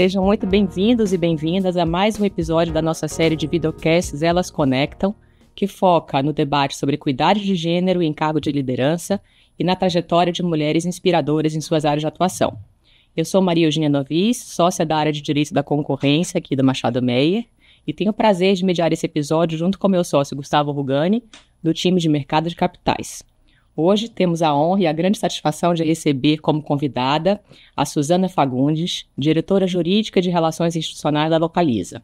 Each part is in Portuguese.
Sejam muito bem-vindos e bem-vindas a mais um episódio da nossa série de videocasts Elas Conectam, que foca no debate sobre equidade de gênero e encargo de liderança e na trajetória de mulheres inspiradoras em suas áreas de atuação. Eu sou Maria Eugênia Novis, sócia da área de Direito da Concorrência aqui do Machado Meyer, e tenho o prazer de mediar esse episódio junto com meu sócio Gustavo Rugani, do time de Mercado de Capitais. Hoje temos a honra e a grande satisfação de receber como convidada a Suzana Fagundes, diretora jurídica de Relações Institucionais da Localiza.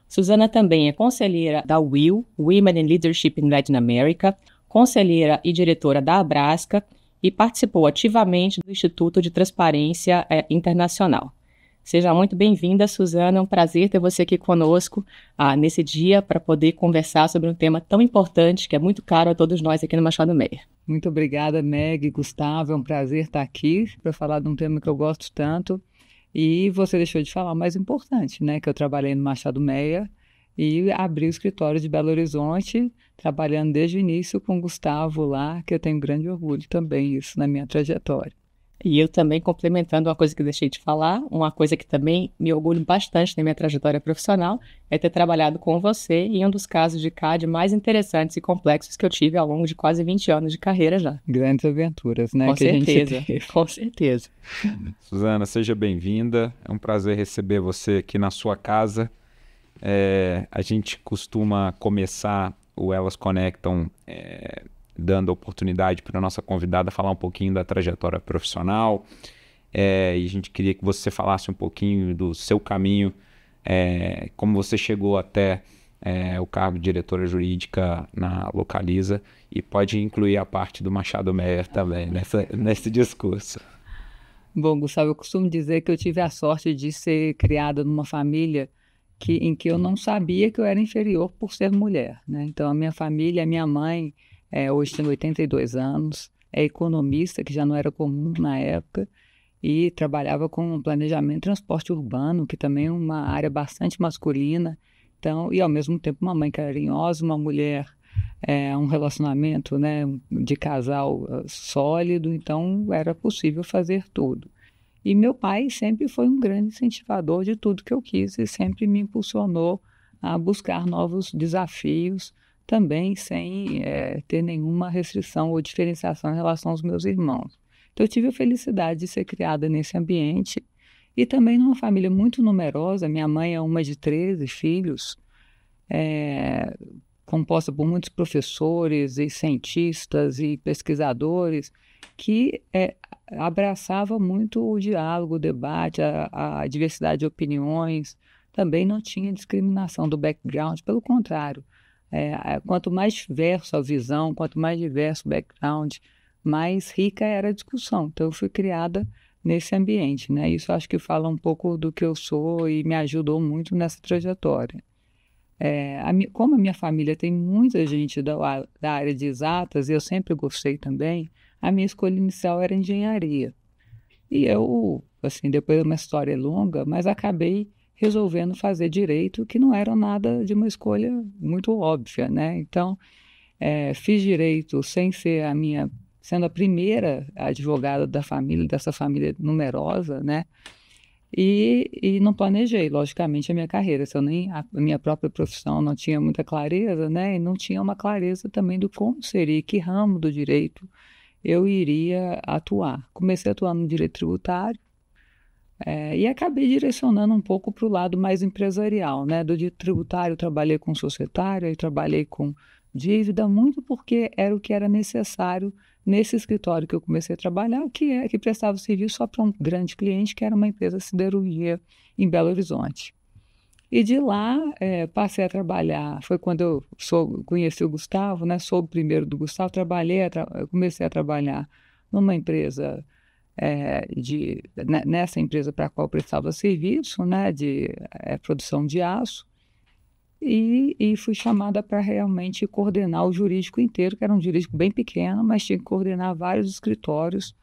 Suzana também é conselheira da WIL, Women in Leadership in Latin America, conselheira e diretora da Abrasca e participou ativamente do Instituto de Transparência Internacional. Seja muito bem-vinda, Suzana. É um prazer ter você aqui conosco nesse dia para poder conversar sobre um tema tão importante que é muito caro a todos nós aqui no Machado Meyer. Muito obrigada, Meg, Gustavo. É um prazer estar aqui para falar de um tema que eu gosto tanto. E você deixou de falar o mais importante, né? Que eu trabalhei no Machado Meyer e abri o escritório de Belo Horizonte, trabalhando desde o início com o Gustavo lá, que eu tenho grande orgulho também isso na minha trajetória. E eu também, complementando uma coisa que eu deixei de falar, uma coisa que também me orgulho bastante na minha trajetória profissional, é ter trabalhado com você em um dos casos de CAD mais interessantes e complexos que eu tive ao longo de quase 20 anos de carreira já. Grandes aventuras, né? Com que certeza, a gente teve. Com certeza. Suzana, seja bem-vinda. É um prazer receber você aqui na sua casa. A gente costuma começar o Elas Conectam dando a oportunidade para a nossa convidada falar um pouquinho da trajetória profissional, e a gente queria que você falasse um pouquinho do seu caminho, como você chegou até o cargo de diretora jurídica na Localiza, e pode incluir a parte do Machado Meyer também nesse discurso. Bom, Gustavo, eu costumo dizer que eu tive a sorte de ser criada numa família em que eu não sabia que eu era inferior por ser mulher, né? Então, a minha família, a minha mãe, hoje tem 82 anos, é economista, que já não era comum na época, e trabalhava com planejamento e transporte urbano, que também é uma área bastante masculina. Então, e ao mesmo tempo uma mãe carinhosa, uma mulher, um relacionamento, né, de casal sólido, então era possível fazer tudo. E meu pai sempre foi um grande incentivador de tudo que eu quis e sempre me impulsionou a buscar novos desafios, também sem ter nenhuma restrição ou diferenciação em relação aos meus irmãos. Então, eu tive a felicidade de ser criada nesse ambiente e também numa família muito numerosa. Minha mãe é uma de 13 filhos, composta por muitos professores e cientistas e pesquisadores que abraçava muito o diálogo, o debate, a diversidade de opiniões. Também não tinha discriminação do background, pelo contrário. Quanto mais diversa a visão, quanto mais diverso o background, mais rica era a discussão. Então, eu fui criada nesse ambiente, né? Isso acho que fala um pouco do que eu sou e me ajudou muito nessa trajetória. Como a minha família tem muita gente da área de exatas, e eu sempre gostei também, a minha escolha inicial era engenharia. E eu, assim, depois uma história longa, mas acabei resolvendo fazer direito, que não era nada de uma escolha muito óbvia, né? Então, fiz direito sem ser sendo a primeira advogada da família, dessa família numerosa, né? E não planejei, logicamente, a minha carreira. A minha própria profissão não tinha muita clareza, né? E não tinha uma clareza também do como seria, que ramo do direito eu iria atuar. Comecei a atuar no direito tributário, e acabei direcionando um pouco para o lado mais empresarial, né? Do direito tributário, eu trabalhei com societário, eu trabalhei com dívida, muito porque era o que era necessário nesse escritório que eu comecei a trabalhar, que prestava serviço só para um grande cliente, que era uma empresa siderurgia em Belo Horizonte. E de lá passei a trabalhar, foi quando eu conheci o Gustavo, né? Soube primeiro do Gustavo, comecei a trabalhar numa empresa, nessa empresa para a qual prestava serviço, né? De produção de aço, e fui chamada para realmente coordenar o jurídico inteiro, que era um jurídico bem pequeno, mas tinha que coordenar vários escritórios.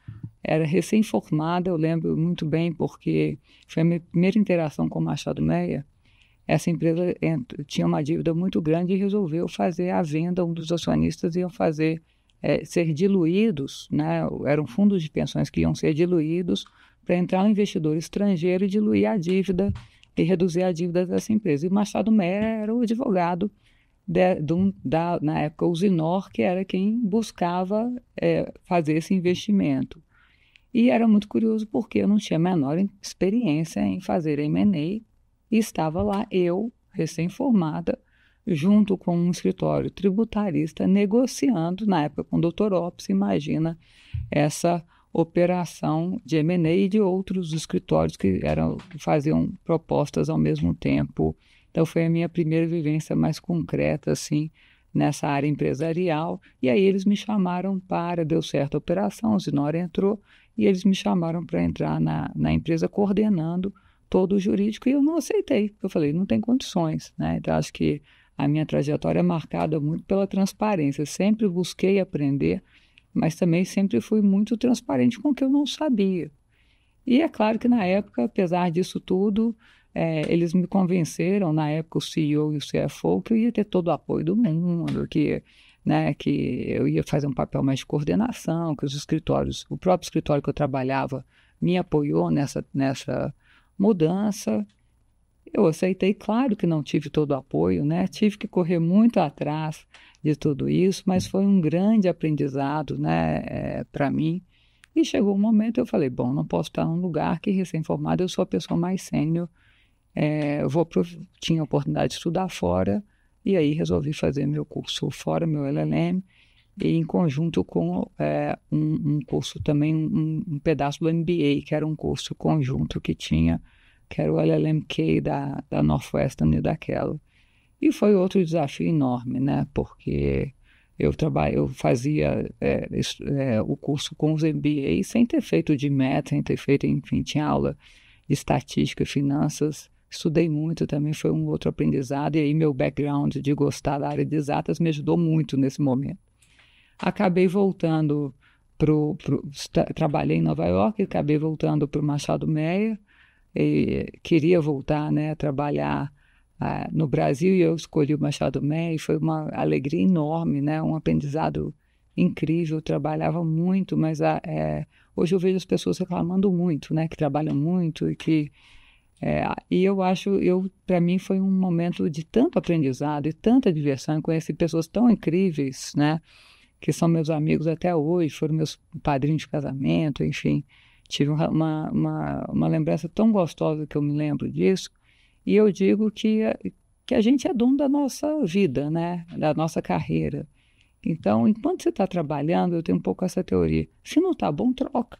Era recém-formada, eu lembro muito bem, porque foi a minha primeira interação com o Machado Meyer. Essa empresa tinha uma dívida muito grande e resolveu fazer a venda. Um dos acionistas iam ser diluídos, né? Eram fundos de pensões que iam ser diluídos para entrar um investidor estrangeiro e diluir a dívida e reduzir a dívida dessa empresa. E Machado Meyer era o advogado na época, o Zinor, que era quem buscava fazer esse investimento. E era muito curioso porque eu não tinha a menor experiência em fazer M&A e estava lá eu, recém-formada, junto com um escritório tributarista, negociando, na época com o Dr. Ops, imagina essa operação de M&A e de outros escritórios que faziam propostas ao mesmo tempo. Então foi a minha primeira vivência mais concreta, assim, nessa área empresarial. E aí eles me chamaram deu certo a operação, o Zinor entrou, e eles me chamaram para entrar na empresa coordenando todo o jurídico, e eu não aceitei. Eu falei, não tem condições, né? Então acho que a minha trajetória é marcada muito pela transparência. Eu sempre busquei aprender, mas também sempre fui muito transparente com o que eu não sabia. E é claro que na época, apesar disso tudo, eles me convenceram, na época o CEO e o CFO, que eu ia ter todo o apoio do mundo, que eu ia fazer um papel mais de coordenação, que o próprio escritório que eu trabalhava me apoiou nessa mudança. Eu aceitei, claro que não tive todo o apoio, né? Tive que correr muito atrás de tudo isso, mas foi um grande aprendizado, né, para mim. E chegou um momento, eu falei, bom, não posso estar num lugar que recém-formado eu sou a pessoa mais sênior, tinha a oportunidade de estudar fora, e aí resolvi fazer meu curso fora, meu LLM, e em conjunto com um curso também, um pedaço do MBA, que era um curso conjunto que era o LLMK da Northwestern e da Kellogg. E foi outro desafio enorme, né? Porque eu fazia o curso com os MBA sem ter feito de MET, sem ter feito, enfim, tinha aula de estatística e finanças. Estudei muito também, foi um outro aprendizado, e aí meu background de gostar da área de exatas me ajudou muito nesse momento. Acabei voltando trabalhei em Nova York, acabei voltando para o Machado Meyer, e queria voltar, né, a trabalhar no Brasil, e eu escolhi o Machado Meyer, e foi uma alegria enorme, né, um aprendizado incrível. Eu trabalhava muito, mas hoje eu vejo as pessoas reclamando muito, né, que trabalham muito e que e eu acho, para mim foi um momento de tanto aprendizado e tanta diversão. Eu conheci pessoas tão incríveis, né, que são meus amigos até hoje, foram meus padrinhos de casamento, enfim. Tive uma lembrança tão gostosa que eu me lembro disso. E eu digo que a gente é dono da nossa vida, né, da nossa carreira. Então, enquanto você está trabalhando, eu tenho um pouco essa teoria. Se não está bom, troca.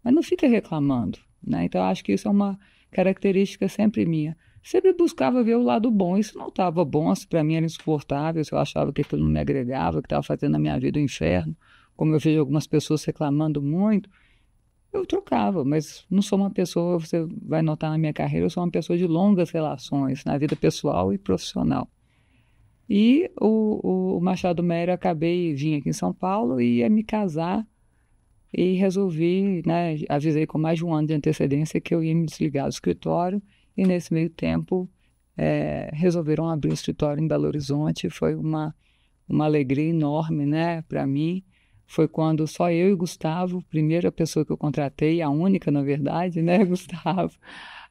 Mas não fica reclamando, né? Então, acho que isso é uma característica sempre minha. Sempre buscava ver o lado bom. Isso não estava bom, se para mim era insuportável, se eu achava que aquilo não me agregava, que estava fazendo na minha vida um inferno, como eu vejo algumas pessoas reclamando muito, eu trocava. Mas não sou uma pessoa, você vai notar na minha carreira, eu sou uma pessoa de longas relações, na vida pessoal e profissional. E o Machado Meyer, vim aqui em São Paulo e ia me casar, e resolvi, né, avisei com mais de um ano de antecedência que eu ia me desligar do escritório, e nesse meio tempo resolveram abrir o escritório em Belo Horizonte. Foi uma alegria enorme, né, para mim. Foi quando só eu e Gustavo, primeira pessoa que eu contratei, a única na verdade, né, Gustavo,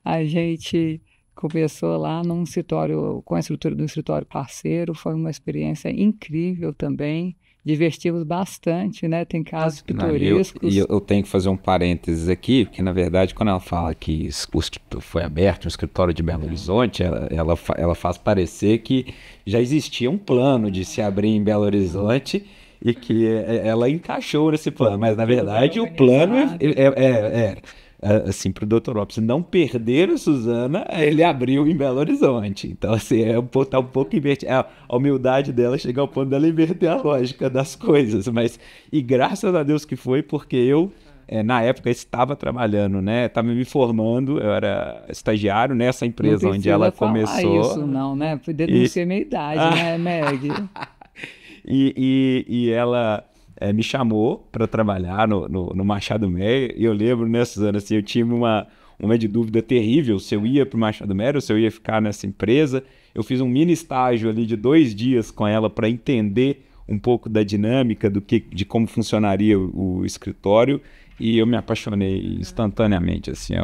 a gente começou lá num escritório, com a estrutura do escritório parceiro. Foi uma experiência incrível também. Divertimos bastante, né? Tem casos pitorescos. Eu tenho que fazer um parênteses aqui, porque na verdade quando ela fala que foi aberto um escritório de Belo Horizonte, ela faz parecer que já existia um plano de se abrir em Belo Horizonte e que ela encaixou nesse plano, mas na verdade o plano assim, para o Dr. Ops não perder a Suzana, ele abriu em Belo Horizonte. Então, assim, tá um pouco invertido. A humildade dela chega ao ponto dela inverter a lógica das coisas. E graças a Deus que foi, porque eu, na época, estava trabalhando, né? Estava me formando, eu era estagiário nessa empresa onde ela começou. Isso não, né? Denunciar minha idade, né, Meg? E ela me chamou para trabalhar no Machado Meyer, e eu lembro nesses anos, assim, eu tive uma de dúvida terrível se eu ia para o Machado Meyer ou se eu ia ficar nessa empresa. Eu fiz um mini estágio ali de 2 dias com ela para entender um pouco da dinâmica de como funcionaria o escritório, e eu me apaixonei instantaneamente, assim,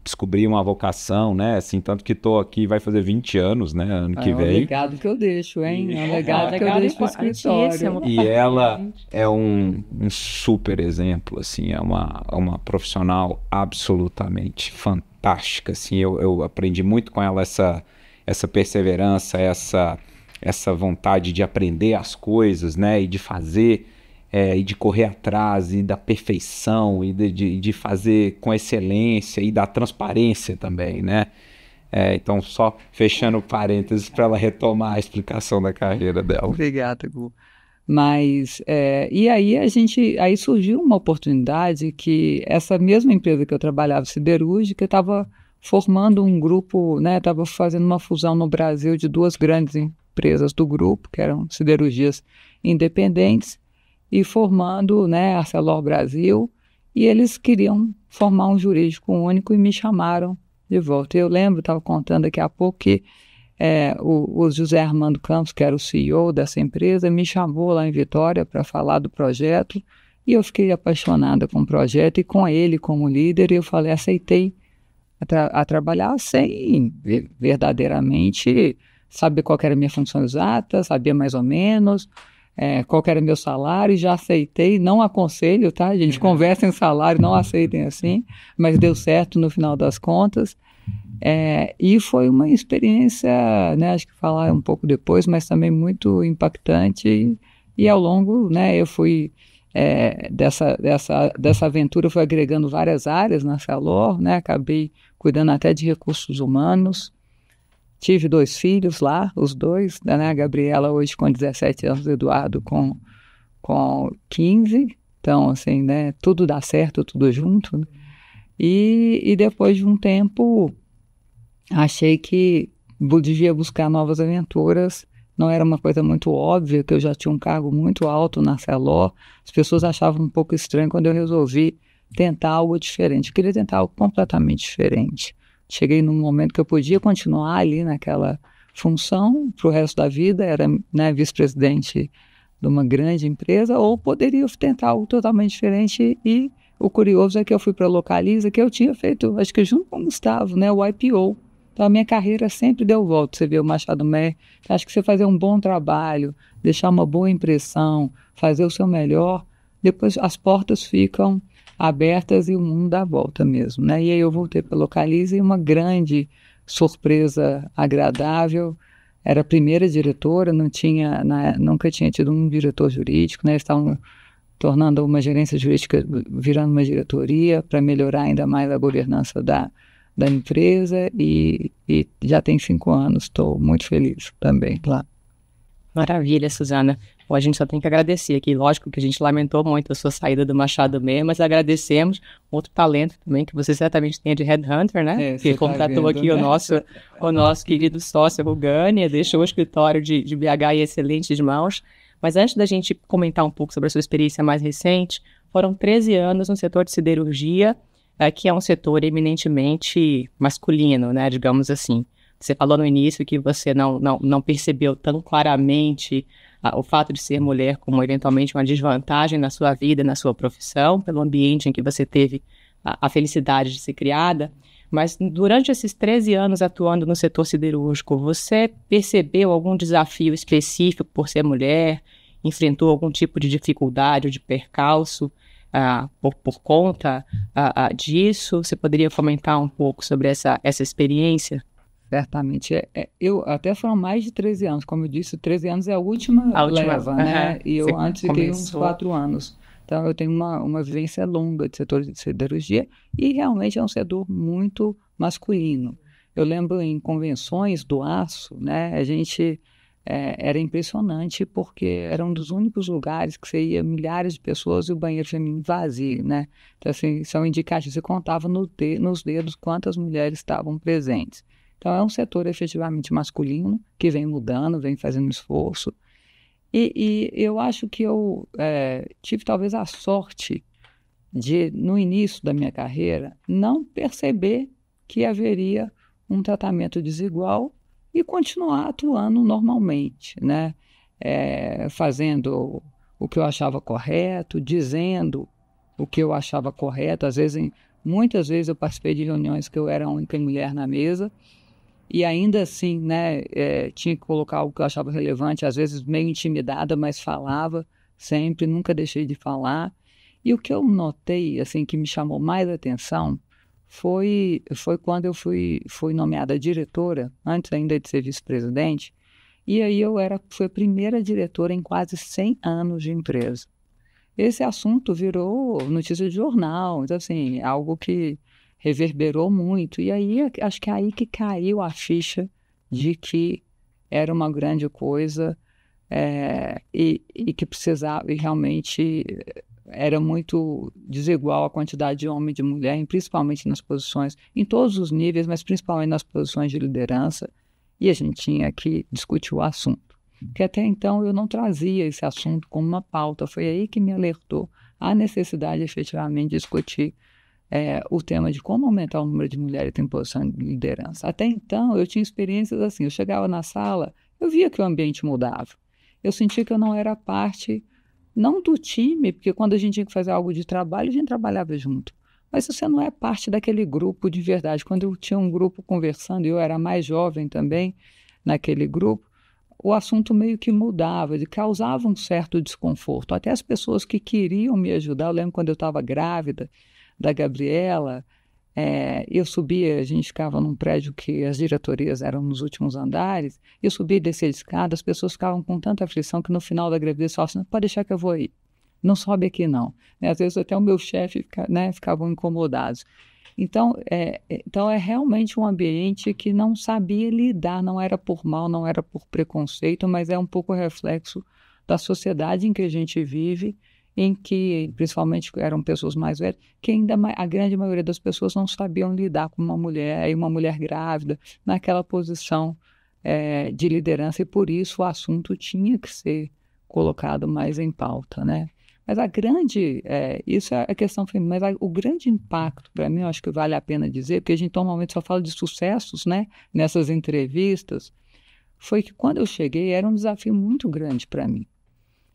descobri uma vocação, né, assim, tanto que estou aqui, vai fazer 20 anos, né, ano que É um vem. legado que eu deixo, hein? É um legado que eu deixo pro escritório. E ela é um super exemplo, assim, é uma profissional absolutamente fantástica, assim, eu aprendi muito com ela essa perseverança, essa vontade de aprender as coisas, né, e de fazer, e de correr atrás, e da perfeição, e de fazer com excelência, e da transparência também, né. Então, só fechando parênteses para ela retomar a explicação da carreira dela. Obrigada, Gu. Mas, e aí aí surgiu uma oportunidade que essa mesma empresa que eu trabalhava, siderúrgica, estava formando um grupo, né, estava fazendo uma fusão no Brasil de duas grandes empresas do grupo, que eram siderurgias independentes, e formando, né, a Arcelor Brasil, e eles queriam formar um jurídico único e me chamaram de volta. Eu lembro, estava contando daqui a pouco que o José Armando Campos, que era o CEO dessa empresa, me chamou lá em Vitória para falar do projeto, e eu fiquei apaixonada com o projeto e com ele como líder, e eu falei, aceitei a trabalhar sem verdadeiramente saber qual era a minha função exata, sabia mais ou menos qual era o meu salário, e já aceitei, não aconselho, tá? A gente conversa em salário, não aceitem assim, mas deu certo no final das contas. E foi uma experiência, né, acho que falar um pouco depois, mas também muito impactante, e ao longo, né, eu fui dessa aventura, fui agregando várias áreas na Arcelor, né, acabei cuidando até de recursos humanos, tive 2 filhos lá, os dois, né, a Gabriela hoje com 17 anos, o Eduardo com 15, então assim, né, tudo dá certo, tudo junto, né? E depois de um tempo achei que devia buscar novas aventuras, não era uma coisa muito óbvia, que eu já tinha um cargo muito alto na Arcelor, as pessoas achavam um pouco estranho quando eu resolvi tentar algo diferente, eu queria tentar algo completamente diferente. Cheguei num momento que eu podia continuar ali naquela função para o resto da vida, era, né, vice-presidente de uma grande empresa, ou poderia tentar algo totalmente diferente, e o curioso é que eu fui para a Localiza, que eu tinha feito, acho que junto com o Gustavo, né, o IPO. Então, a minha carreira sempre deu volta. Você vê o Machado Meyer, acho que você fazer um bom trabalho, deixar uma boa impressão, fazer o seu melhor, depois as portas ficam abertas e o mundo dá volta mesmo, né? E aí eu voltei para a Localiza, e uma grande surpresa agradável. Era a primeira diretora, nunca tinha tido um diretor jurídico, né? Eles estavam tornando uma gerência jurídica, virando uma diretoria, para melhorar ainda mais a governança da empresa, e já tem 5 anos, estou muito feliz também lá. Maravilha, Suzana. Bom, a gente só tem que agradecer aqui. Lógico que a gente lamentou muito a sua saída do Machado Meyer, mas agradecemos outro talento também que você certamente tem de Headhunter, né? Que contratou aqui, né? o nosso querido sócio Rugânia, deixou o escritório de BH em excelentes mãos. Mas antes da gente comentar um pouco sobre a sua experiência mais recente, foram 13 anos no setor de siderurgia, que é um setor eminentemente masculino, né? Digamos assim. Você falou no início que você não percebeu tão claramente o fato de ser mulher como eventualmente uma desvantagem na sua vida, na sua profissão, pelo ambiente em que você teve a felicidade de ser criada. Mas durante esses 13 anos atuando no setor siderúrgico, você percebeu algum desafio específico por ser mulher? Enfrentou algum tipo de dificuldade ou de percalço por conta disso? Você poderia comentar um pouco sobre essa experiência? Certamente. Eu até foram mais de 13 anos, como eu disse, 13 anos é a última leva, né? E eu antes fiquei uns 4 anos. Então eu tenho uma vivência longa de setor de siderurgia, e realmente é um setor muito masculino. Eu lembro em convenções do aço, né? A gente era impressionante, porque era um dos únicos lugares que você ia milhares de pessoas e o banheiro feminino vazio, né? Então assim, são indicativos, você contava nos dedos quantas mulheres estavam presentes. Então, é um setor efetivamente masculino, que vem mudando, vem fazendo esforço. E eu acho que eu tive talvez a sorte de, no início da minha carreira, não perceber que haveria um tratamento desigual e continuar atuando normalmente, né? Fazendo o que eu achava correto, dizendo o que eu achava correto. Às vezes, muitas vezes eu participei de reuniões que eu era a única mulher na mesa e ainda assim, né, tinha que colocar algo que eu achava relevante, às vezes meio intimidada, mas falava sempre, nunca deixei de falar. E o que eu notei, assim, que me chamou mais atenção foi quando eu fui nomeada diretora, antes ainda de ser vice-presidente, e aí fui a primeira diretora em quase 100 anos de empresa. Esse assunto virou notícia de jornal, então, assim, algo que reverberou muito. E aí, acho que é aí que caiu a ficha de que era uma grande coisa e que precisava, e realmente era muito desigual a quantidade de homem e de mulher, principalmente nas posições, em todos os níveis, mas principalmente nas posições de liderança, e a gente tinha que discutir o assunto. Porque até então eu não trazia esse assunto como uma pauta, foi aí que me alertou a necessidade efetivamente de discutir o tema de como aumentar o número de mulheres em posição de liderança. Até então eu tinha experiências assim, eu chegava na sala, eu via que o ambiente mudava, eu sentia que eu não era parte, não do time, porque quando a gente tinha que fazer algo de trabalho, a gente trabalhava junto. Mas você não é parte daquele grupo de verdade. Quando eu tinha um grupo conversando, e eu era mais jovem também naquele grupo, o assunto meio que mudava, causava um certo desconforto. Até as pessoas que queriam me ajudar, eu lembro quando eu estava grávida da Gabriela, eu subia, a gente ficava num prédio que as diretorias eram nos últimos andares, eu subia e descia a escada, as pessoas ficavam com tanta aflição que no final da gravidez falavam assim, pode deixar que eu vou aí, não sobe aqui não. Às vezes até o meu chefe ficavam incomodados. Então é realmente um ambiente que não sabia lidar, não era por mal, não era por preconceito, mas é um pouco reflexo da sociedade em que a gente vive, em que, principalmente, eram pessoas mais velhas, que ainda a grande maioria das pessoas não sabiam lidar com uma mulher, e uma mulher grávida, naquela posição de liderança, e por isso o assunto tinha que ser colocado mais em pauta, né? Mas isso é a questão feminina, mas o grande impacto, para mim, eu acho que vale a pena dizer, porque a gente normalmente só fala de sucessos, né, nessas entrevistas, foi que quando eu cheguei era um desafio muito grande para mim.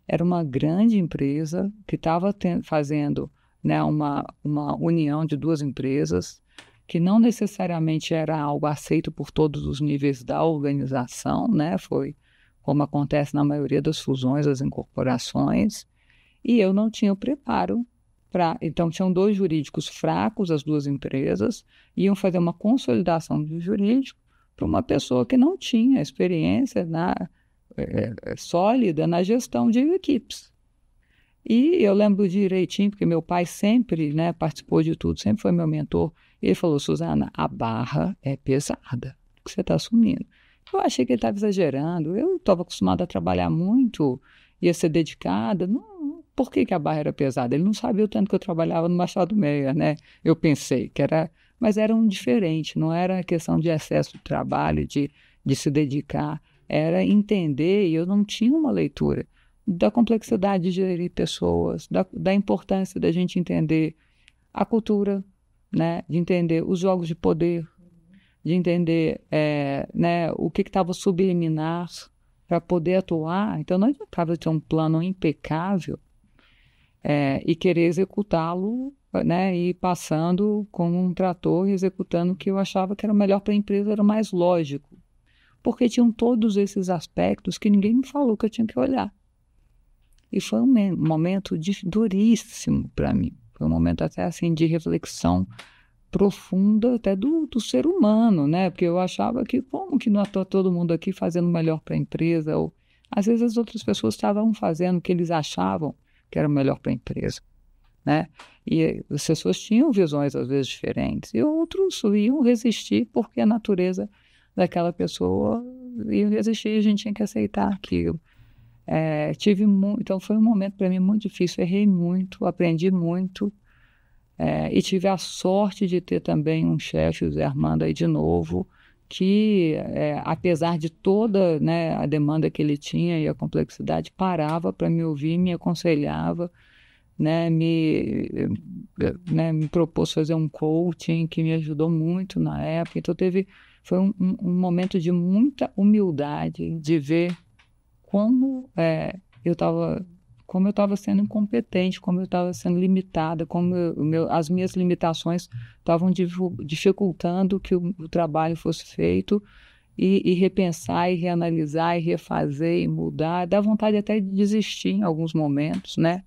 Era uma grande empresa que estava fazendo, né, uma união de duas empresas, que não necessariamente era algo aceito por todos os níveis da organização, né? Foi como acontece na maioria das fusões, das incorporações, e eu não tinha o preparo para. Então, tinham dois jurídicos fracos, as duas empresas, iam fazer uma consolidação de jurídico para uma pessoa que não tinha experiência sólida na gestão de equipes. E eu lembro direitinho, porque meu pai sempre, né, participou de tudo, sempre foi meu mentor, e ele falou, Suzana, a barra é pesada, o que você está assumindo. Eu achei que ele estava exagerando, eu estava acostumada a trabalhar muito, ia ser dedicada, por que a barra era pesada? Ele não sabia o tanto que eu trabalhava no Machado Meia, né? Eu pensei que era, mas era um diferente, não era questão de excesso de trabalho, de se dedicar, era entender, e eu não tinha uma leitura da complexidade de gerir pessoas, da importância da gente entender a cultura, né? De entender os jogos de poder, de entender né, o que estava subliminar para poder atuar. Então, não adiantava ter um plano impecável e querer executá-lo, né, e passando como um trator, executando o que eu achava que era melhor para a empresa, era o mais lógico. Porque tinham todos esses aspectos que ninguém me falou que eu tinha que olhar. E foi um momento duríssimo para mim. Foi um momento até assim de reflexão profunda até do ser humano, né? Porque eu achava que como que não está todo mundo aqui fazendo o melhor para a empresa? Ou às vezes as outras pessoas estavam fazendo o que eles achavam que era o melhor para a empresa, né? E as pessoas tinham visões às vezes diferentes e outros iam resistir porque a natureza daquela pessoa ia resistir e a gente tinha que aceitar aquilo. Então foi um momento para mim muito difícil, errei muito, aprendi muito, e tive a sorte de ter também um chefe, o Zé Armando, aí de novo, que apesar de toda, né, a demanda que ele tinha e a complexidade, parava para me ouvir, me aconselhava, né, me propôs fazer um coaching que me ajudou muito na época. Então foi um momento de muita humildade, de ver como eu estava como eu estava sendo incompetente, como eu estava sendo limitada, como as minhas limitações estavam dificultando que o trabalho fosse feito, e repensar, e reanalisar, e refazer, e mudar. Dá vontade até de desistir em alguns momentos, né?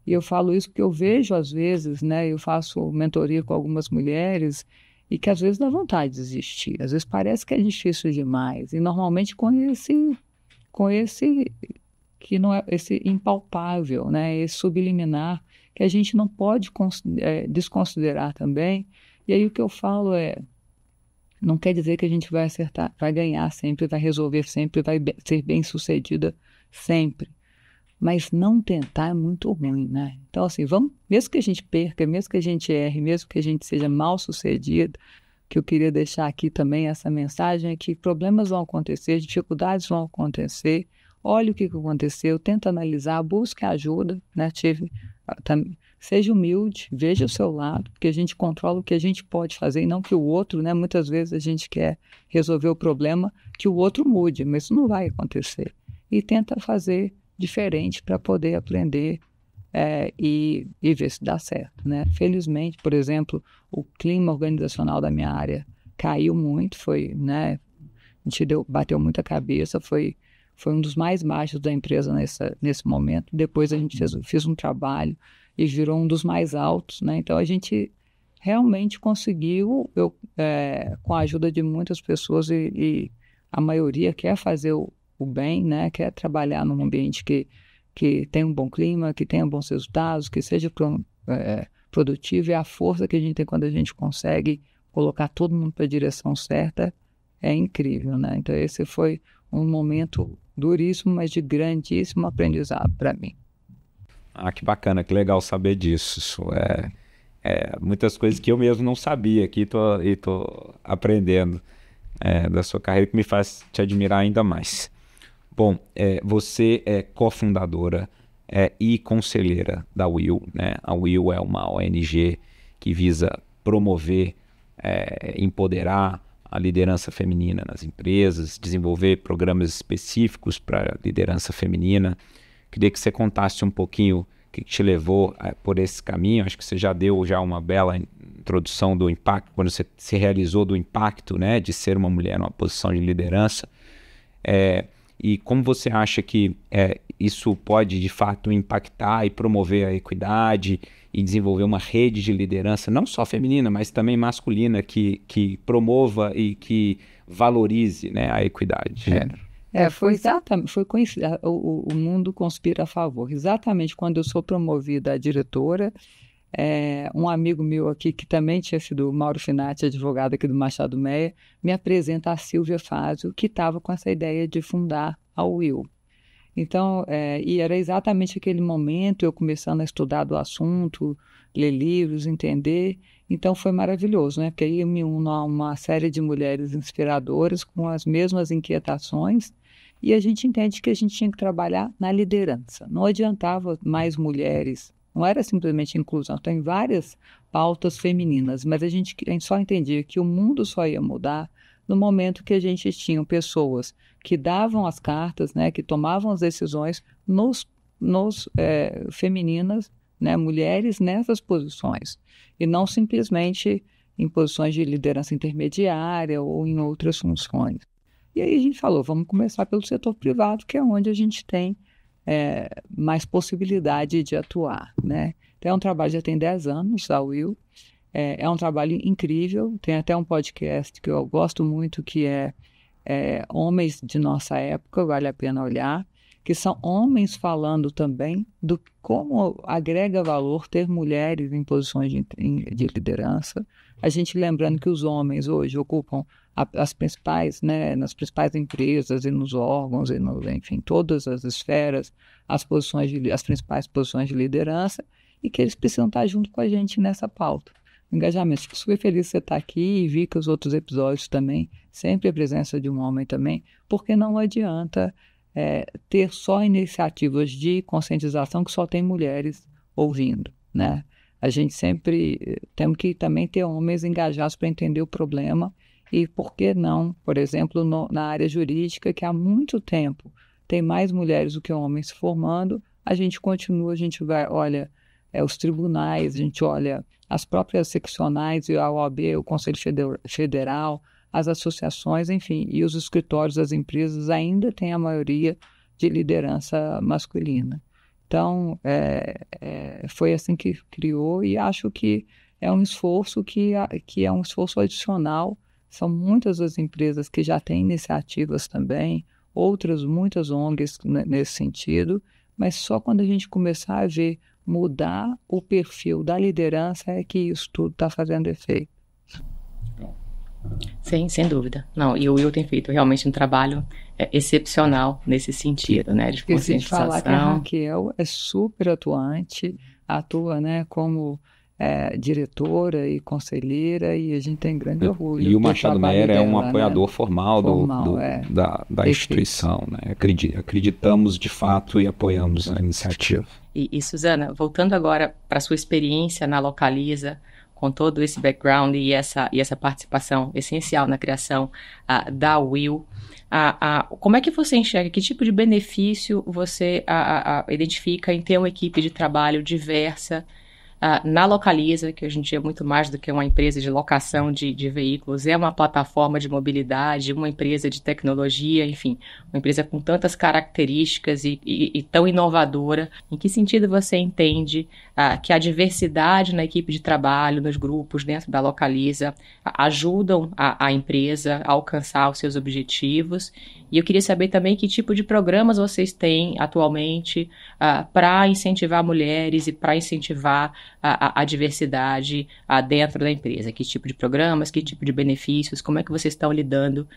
E eu falo isso porque eu vejo, às vezes, né? Eu faço mentoria com algumas mulheres e que às vezes dá vontade de desistir. Às vezes parece que é difícil demais. E normalmente com esse que não é esse impalpável, né? Esse subliminar que a gente não pode desconsiderar também. E aí o que eu falo não quer dizer que a gente vai acertar, vai ganhar sempre, vai resolver sempre, vai ser bem-sucedida sempre. Mas não tentar é muito ruim, né? Então, assim, mesmo que a gente perca, mesmo que a gente erre, mesmo que a gente seja mal-sucedido, que eu queria deixar aqui também essa mensagem é que problemas vão acontecer, dificuldades vão acontecer, olhe o que aconteceu, tenta analisar, busque ajuda, né? Seja humilde, veja o seu lado, porque a gente controla o que a gente pode fazer e não que o outro, né? Muitas vezes a gente quer resolver o problema que o outro mude, mas isso não vai acontecer. E tenta fazer diferente para poder aprender e ver se dá certo, né? Felizmente, por exemplo, o clima organizacional da minha área caiu muito, né? A gente bateu muita cabeça, foi um dos mais baixos da empresa nesse momento. Depois a gente fez um trabalho e virou um dos mais altos, né? Então a gente realmente conseguiu, com a ajuda de muitas pessoas e a maioria quer fazer o bem, né? Quer trabalhar num ambiente que tem um bom clima, que tenha bons resultados, que seja produtivo. E a força que a gente tem quando a gente consegue colocar todo mundo para a direção certa é incrível, né? Então esse foi um momento duríssimo, mas de grandíssimo aprendizado para mim. Ah, que bacana, que legal saber disso. Isso muitas coisas que eu mesmo não sabia aqui e tô aprendendo da sua carreira, que me faz te admirar ainda mais. Bom, você é cofundadora e conselheira da WIL, né? A WIL é uma ONG que visa promover, empoderar a liderança feminina nas empresas, desenvolver programas específicos para liderança feminina. Queria que você contasse um pouquinho o que te levou por esse caminho. Acho que você já deu uma bela introdução do impacto, quando você se realizou do impacto, né, de ser uma mulher numa posição de liderança. E como você acha que isso pode, de fato, impactar e promover a equidade e desenvolver uma rede de liderança, não só feminina, mas também masculina, que promova e que valorize, né, a equidade de gênero? Foi exatamente, o mundo conspira a favor. Exatamente quando eu sou promovida a diretora, um amigo meu aqui, que também tinha sido o Mauro Finati, advogado aqui do Machado Meia, me apresenta a Silvia Fázio, que estava com essa ideia de fundar a WIL. Então, e era exatamente aquele momento, eu começando a estudar do assunto, ler livros, entender. Então foi maravilhoso, né? Porque aí eu me uno a uma série de mulheres inspiradoras com as mesmas inquietações e a gente entende que a gente tinha que trabalhar na liderança. Não adiantava mais mulheres, não era simplesmente inclusão, tem várias pautas femininas, mas a gente só entendia que o mundo só ia mudar no momento que a gente tinha pessoas que davam as cartas, né, que tomavam as decisões femininas, né, mulheres nessas posições, e não simplesmente em posições de liderança intermediária ou em outras funções. E aí a gente falou, vamos começar pelo setor privado, que é onde a gente tem mais possibilidade de atuar, né? Então é um trabalho que já tem 10 anos, a WIL, é um trabalho incrível, tem até um podcast que eu gosto muito, que é Homens de Nossa Época, vale a pena olhar, que são homens falando também do como agrega valor ter mulheres em posições de liderança. A gente lembrando que os homens hoje ocupam as principais, né, nas principais empresas e nos órgãos, enfim, todas as esferas, as principais posições de liderança, e que eles precisam estar junto com a gente nessa pauta. Engajamento. Fico super feliz de você estar aqui e vi que os outros episódios também, sempre a presença de um homem também, porque não adianta ter só iniciativas de conscientização que só tem mulheres ouvindo, né? A gente sempre temos que também ter homens engajados para entender o problema e por que não, por exemplo, na área jurídica, que há muito tempo tem mais mulheres do que homens se formando, a gente continua, a gente olha os tribunais, a gente olha as próprias seccionais, a OAB, o Conselho Federal, as associações, enfim, e os escritórios das empresas ainda têm a maioria de liderança masculina. Então, foi assim que criou, e acho que é um esforço que é um esforço adicional. São muitas as empresas que já têm iniciativas também, muitas ONGs nesse sentido, mas só quando a gente começar a ver mudar o perfil da liderança é que isso tudo está fazendo efeito. Sim, sem dúvida. Não, e o Will tem feito realmente um trabalho excepcional nesse sentido, né, de conscientização. Falar que a Raquel é super atuante, atua, né, como diretora e conselheira, e a gente tem grande orgulho. E o Machado Meyer é um apoiador, né? formal da instituição, né? Acreditamos de fato e apoiamos a iniciativa. E Suzana, voltando agora para a sua experiência na Localiza, com todo esse background e essa participação essencial na criação da Will, como é que você enxerga, que tipo de benefício você identifica em ter uma equipe de trabalho diversa na Localiza, que hoje em dia é muito mais do que uma empresa de locação de veículos, é uma plataforma de mobilidade, uma empresa de tecnologia, enfim, uma empresa com tantas características e tão inovadora. Em que sentido você entende que a diversidade na equipe de trabalho, nos grupos dentro da Localiza, ajudam a empresa a alcançar os seus objetivos? E eu queria saber também que tipo de programas vocês têm atualmente para incentivar mulheres e para incentivar a diversidade dentro da empresa. Que tipo de programas, que tipo de benefícios, como é que vocês estão lidando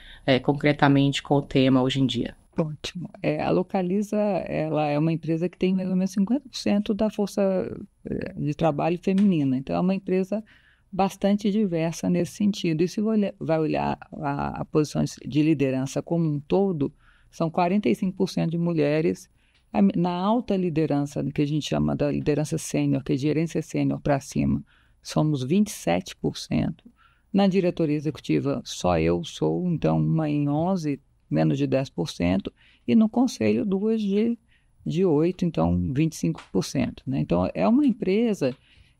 concretamente com o tema hoje em dia? Ótimo. A Localiza, ela é uma empresa que tem mais ou menos 50% da força de trabalho feminina. Então, é uma empresa bastante diversa nesse sentido. E se vai olhar a posição de liderança como um todo, são 45% de mulheres. Na alta liderança, que a gente chama da liderança sênior, que é gerência sênior para cima, somos 27%. Na diretoria executiva, só eu sou, então uma em 11%, menos de 10%. E no conselho, 2 de 8%, então 25%. Né? Então, é uma empresa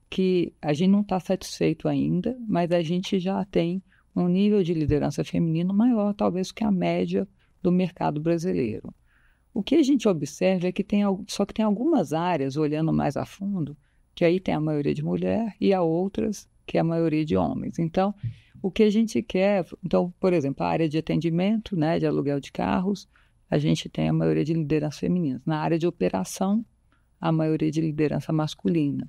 que a gente não está satisfeito ainda, mas a gente já tem um nível de liderança feminino maior, talvez, que a média do mercado brasileiro. O que a gente observa é que tem algumas áreas, olhando mais a fundo, que aí tem a maioria de mulher e há outras que é a maioria de homens. Então, o que a gente quer... Então, por exemplo, a área de atendimento, né, de aluguel de carros, a gente tem a maioria de liderança feminina. Na área de operação, a maioria de liderança masculina.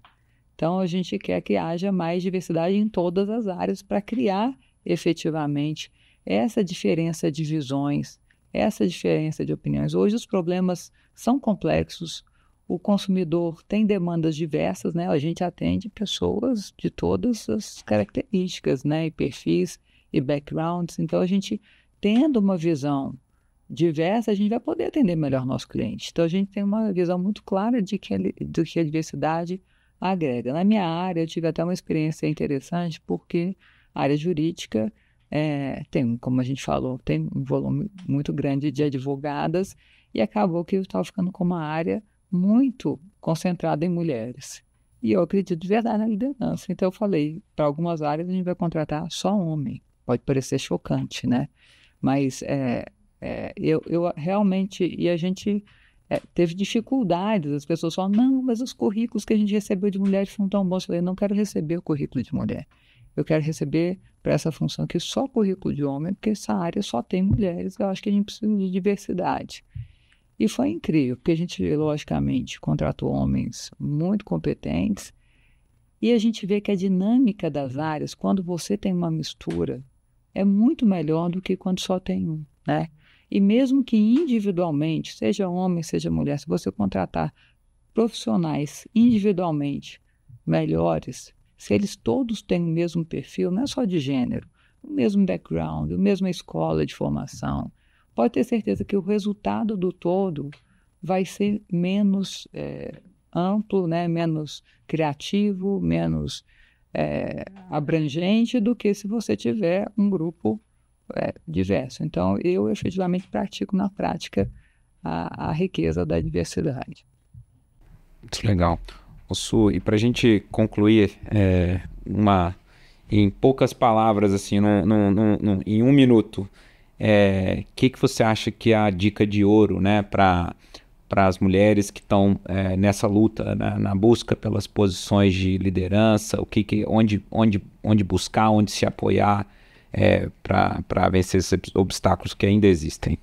Então, a gente quer que haja mais diversidade em todas as áreas para criar efetivamente essa diferença de visões, essa diferença de opiniões. Hoje os problemas são complexos, o consumidor tem demandas diversas, né? A gente atende pessoas de todas as características, né? E perfis e backgrounds. Então, a gente tendo uma visão diversa, a gente vai poder atender melhor nosso cliente. Então, a gente tem uma visão muito clara do que a diversidade agrega. Na minha área, eu tive até uma experiência interessante, porque a área jurídica tem, como a gente falou, tem um volume muito grande de advogadas e acabou que eu estava ficando com uma área muito concentrada em mulheres. E eu acredito de verdade na liderança. Então eu falei, para algumas áreas a gente vai contratar só homem. Pode parecer chocante, né? Mas eu realmente... E a gente teve dificuldades. As pessoas falam, não, mas os currículos que a gente recebeu de mulheres são tão bons. Eu falei, não quero receber o currículo de mulher. Eu quero receber para essa função aqui só currículo de homem, porque essa área só tem mulheres. Eu acho que a gente precisa de diversidade. E foi incrível, porque a gente, logicamente, contratou homens muito competentes e a gente vê que a dinâmica das áreas, quando você tem uma mistura, é muito melhor do que quando só tem um, né? E mesmo que individualmente, seja homem, seja mulher, se você contratar profissionais individualmente melhores, se eles todos têm o mesmo perfil, não é só de gênero, o mesmo background, a mesma escola de formação, pode ter certeza que o resultado do todo vai ser menos amplo, né? Menos criativo, menos abrangente do que se você tiver um grupo diverso. Então, eu efetivamente pratico na prática a riqueza da diversidade. Muito legal. Ô, Su, e para a gente concluir, em poucas palavras, assim, em 1 minuto, que você acha que é a dica de ouro, né, para as mulheres que estão nessa luta, né, na busca pelas posições de liderança, onde buscar, onde se apoiar para vencer esses obstáculos que ainda existem?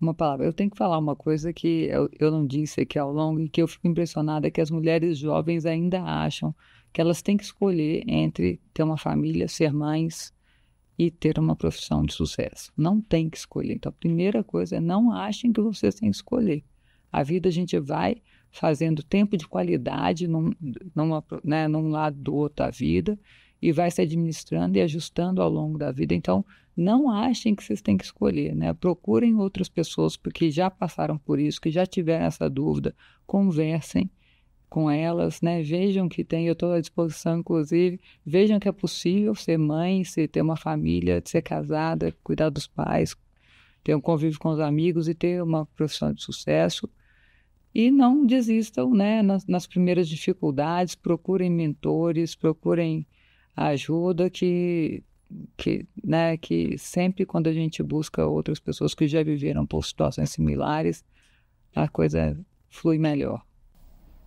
Uma palavra. Eu tenho que falar uma coisa que eu não disse aqui ao longo e que eu fico impressionada, que as mulheres jovens ainda acham que elas têm que escolher entre ter uma família, ser mães e ter uma profissão de sucesso. Não tem que escolher. Então, a primeira coisa é não achem que vocês têm que escolher. A vida a gente vai fazendo tempo de qualidade num lado do outro da vida e vai se administrando e ajustando ao longo da vida. Então, não achem que vocês têm que escolher, né? Procurem outras pessoas que já passaram por isso, que já tiveram essa dúvida, conversem com elas, né? Vejam que tem, eu estou à disposição, inclusive, vejam que é possível ser mãe, ter uma família, ser casada, cuidar dos pais, ter um convívio com os amigos e ter uma profissão de sucesso. E não desistam, né? Nas primeiras dificuldades, procurem mentores, procurem ajuda que sempre quando a gente busca outras pessoas que já viveram por situações similares, a coisa flui melhor.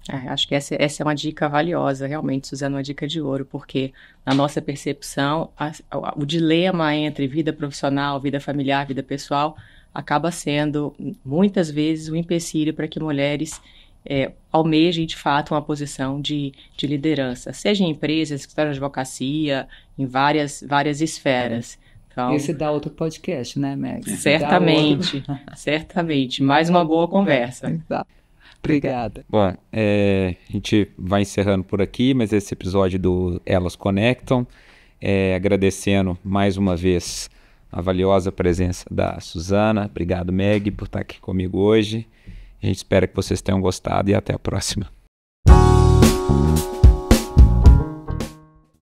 Acho que essa é uma dica valiosa, realmente, Suzana, uma dica de ouro, porque na nossa percepção, o dilema entre vida profissional, vida familiar, vida pessoal, acaba sendo, muitas vezes, um empecilho para que mulheres almejem, de fato, uma posição de liderança, seja em empresas, escritório de advocacia, em várias esferas. Então, esse dá outro podcast, né, Meg? Certamente, certamente. Mais uma boa conversa. Exato. Obrigada. Bom, a gente vai encerrando por aqui, mas esse episódio do Elas Conectam, agradecendo mais uma vez a valiosa presença da Suzana. Obrigado, Meg, por estar aqui comigo hoje. A gente espera que vocês tenham gostado e até a próxima.